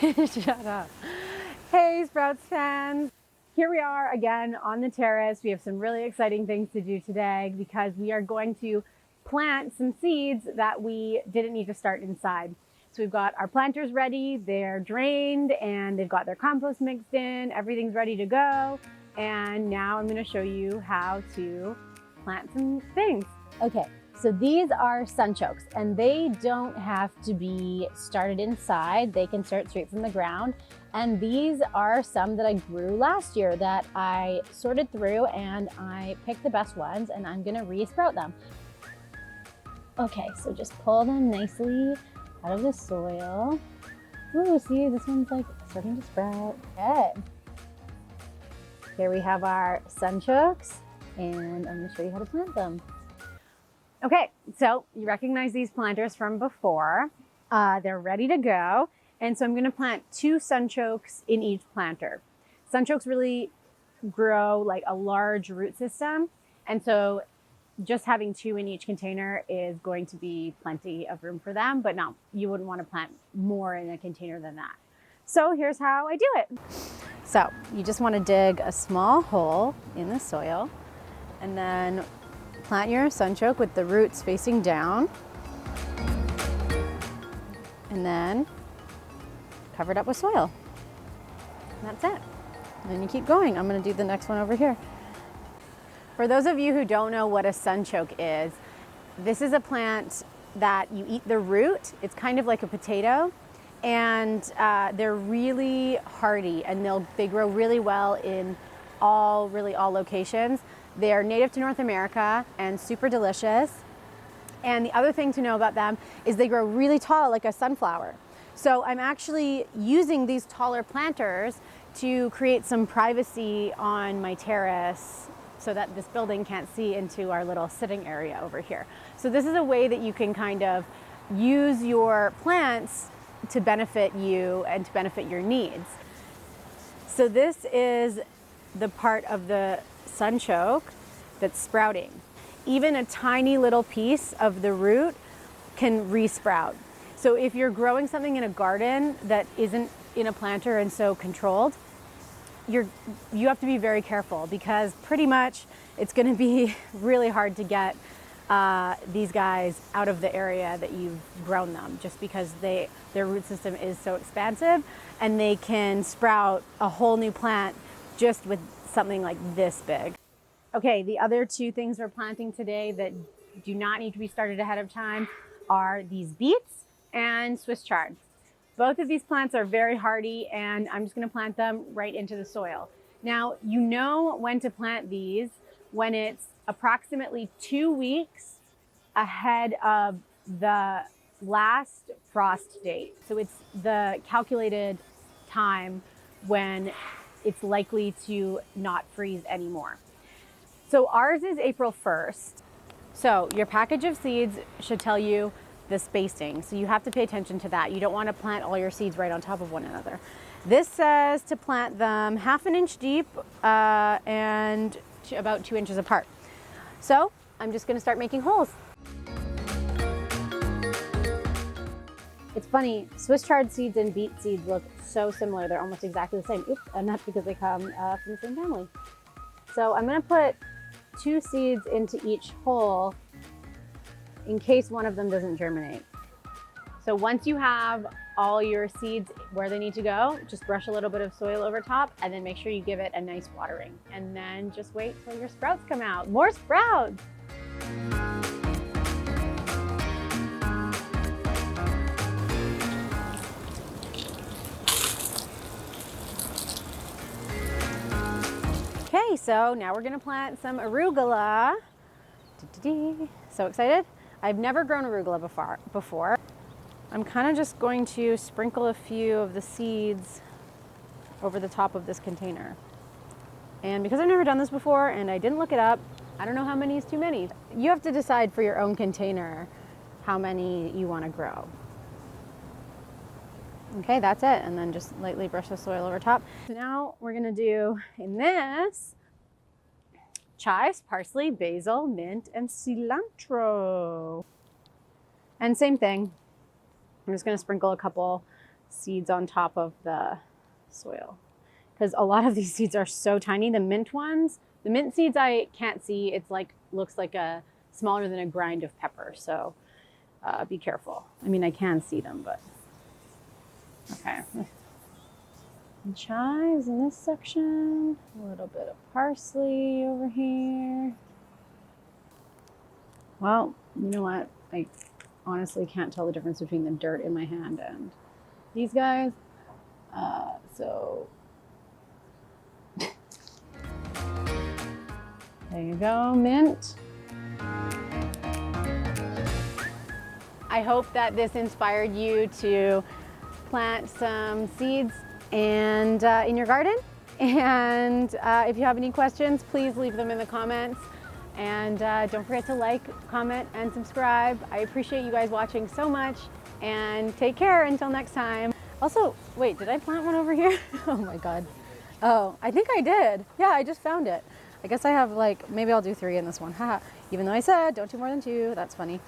Shut up. Hey, Sprouts fans. Here we are again on the terrace. We have some really exciting things to do today because we are going to plant some seeds that we didn't need to start inside. So we've got our planters ready, they're drained, and they've got their compost mixed in, everything's ready to go. And now I'm gonna show you how to plant some things. Okay, so these are sunchokes, and they don't have to be started inside. They can start straight from the ground. And these are some that I grew last year that I sorted through, and I picked the best ones, and I'm gonna re-sprout them. Okay, so just pull them nicely out of the soil. Ooh, see, this one's like starting to sprout. Okay. Here we have our sunchokes, and I'm gonna show you how to plant them. Okay, so you recognize these planters from before. They're ready to go. And so I'm gonna plant 2 sunchokes in each planter. Sunchokes really grow like a large root system. And so just having 2 in each container is going to be plenty of room for them, but you wouldn't want to plant more in a container than that. So here's how I do it. So you just want to dig a small hole in the soil and then plant your sunchoke with the roots facing down, and then cover it up with soil. And that's it. And then you keep going. I'm going to do the next one over here. For those of you who don't know what a sunchoke is, this is a plant that you eat the root. It's kind of like a potato, and they're really hardy, and they grow really well in all locations. They're native to North America and super delicious. And the other thing to know about them is they grow really tall like a sunflower. So I'm actually using these taller planters to create some privacy on my terrace so that this building can't see into our little sitting area over here. So this is a way that you can kind of use your plants to benefit you and to benefit your needs. So this is the part of the sunchoke that's sprouting. Even a tiny little piece of the root can re-sprout. So if you're growing something in a garden that isn't in a planter and so controlled, you have to be very careful, because pretty much it's going to be really hard to get these guys out of the area that you've grown them, just because their root system is so expansive, and they can sprout a whole new plant just with something like this big. Okay, the other 2 things we're planting today that do not need to be started ahead of time are these beets and Swiss chard. Both of these plants are very hardy, and I'm just going to plant them right into the soil. Now, you know when to plant these when it's approximately 2 weeks ahead of the last frost date. So it's the calculated time when it's likely to not freeze anymore. So ours is April 1st. So your package of seeds should tell you the spacing. So you have to pay attention to that. You don't want to plant all your seeds right on top of one another. This says to plant them 1/2 inch deep and about 2 inches apart. So I'm just going to start making holes. It's funny, Swiss chard seeds and beet seeds look so similar. They're almost exactly the same. Oops, and that's because they come from the same family. So I'm going to put 2 seeds into each hole in case one of them doesn't germinate. So once you have all your seeds where they need to go, just brush a little bit of soil over top, and then make sure you give it a nice watering. And then just wait till your sprouts come out. More sprouts! Okay, so now we're gonna plant some arugula. So excited. I've never grown arugula before. I'm kind of just going to sprinkle a few of the seeds over the top of this container. And because I've never done this before and I didn't look it up, I don't know how many is too many. You have to decide for your own container how many you want to grow. Okay, that's it. And then just lightly brush the soil over top. So now we're gonna do in this chives, parsley, basil, mint, and cilantro. And same thing. I'm just gonna sprinkle a couple seeds on top of the soil. Because a lot of these seeds are so tiny. The mint ones, the mint seeds I can't see. It's like, looks like a smaller than a grind of pepper. So be careful. I mean, I can see them, but okay. And chives in this section. A little bit of parsley over here. Well, you know what? I honestly can't tell the difference between the dirt in my hand and these guys. So there you go, mint. I hope that this inspired you to plant some seeds and in your garden. And if you have any questions, please leave them in the comments. And don't forget to like, comment, and subscribe. I appreciate you guys watching so much, and take care until next time. Also, wait, did I plant one over here? Oh my God. Oh, I think I did. Yeah, I just found it. I guess I have like, maybe I'll do 3 in this one. Haha. Even though I said don't do more than 2, that's funny.